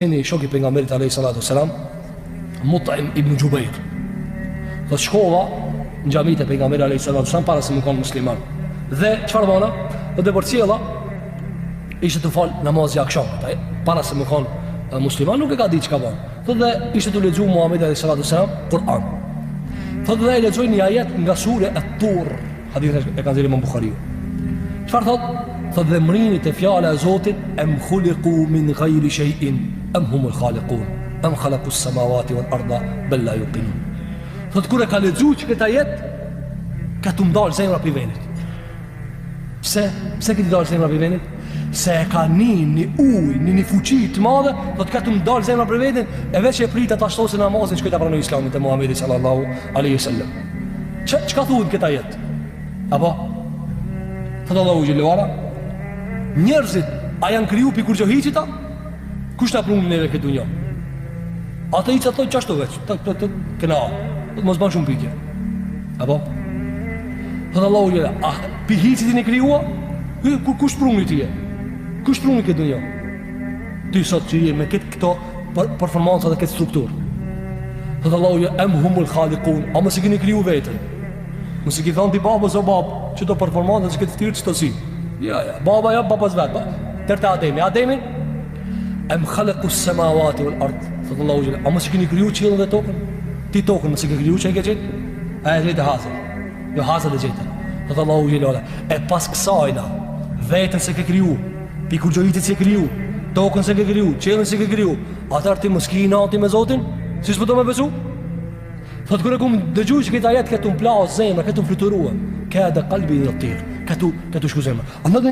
Një shoki pejgamberit alayhi salatu selam, Mut'im ibn Jubair. Do shkova në xhamitë e pejgamberit alayhi salatu selam para se më kon musliman. Dhe çfarë bëna? Do të përcjella ishte të fal namazin akşamit. Para se më kon musliman nuk e ka ditë çka bën. Thotë dhe ishte të lexuar Muhamedi alayhi salatu selam Kur'an. Thotë dhe lexoi një ajet nga sura At-Tur, hadith e ka dhënë Imam Buhariu. Çfarë thotë? Thotë dhe mrinit e fjala e Zotit em khuliqu min ghayri shay'in am humul khaliqun am khalaqus samawati wal arda bal la yuqinun. Thotë kur e ka lexuar këtë ajet ka të ndal zemra për vendit. Pse që të dal zemra për vendit? Se e ka një ujë, një fuqi të madhe, do të ka të ndal zemra për vendit, e veç e prit ata shtosën namazin që ta pranoi Islamin te Muhamedi sallallahu alaihi wasallam. Çka thuhet këtë ajet? Apo thotë Allahu xhelala, njerëzit a janë kriju për kur që hiqita? Kush ta prunin neve këtë dunja? Ata i që thoi qashtu veç, këna, mos ban shumë pikje. Apo? Thotë Allahu xhelala, për hiqitin e kriua? Kush pruni ti e? Kush pruni këtë dunja? Ty sot që je me këto performanca dhe këtë struktur. Thotë Allahu xhelala, em humul khaliqun, a mos i keni kriju vetën? Mos i ki thonë ti babës o babë, që të performanca që këtë ftyrë që të si. Ja, baba ja, babas vetë, tërte Ademin, em khalaqus samawati wal ard. Thotë Allahu xhelala, a mos i keni kriju qiellin dhe tokën? Ti tokën mos i ke kriju, çe ke gjetë? A e gjetë hasë? Jo hasë dhe gjetë. Thotë Allahu xhelala, e pas kësajna, vetën se ke kriju, pikur gjojitit se ke kriju, tokën se ke kriju, qiellin se ke kriju, atar ti mos ki nati me Zotin? Si s'po do me besu? Thotë kur e kum dëgjuar që këtë ajet këtu mplau zemra, këtu fluturuan, ka da qalbi yatir, këtu shku zemra.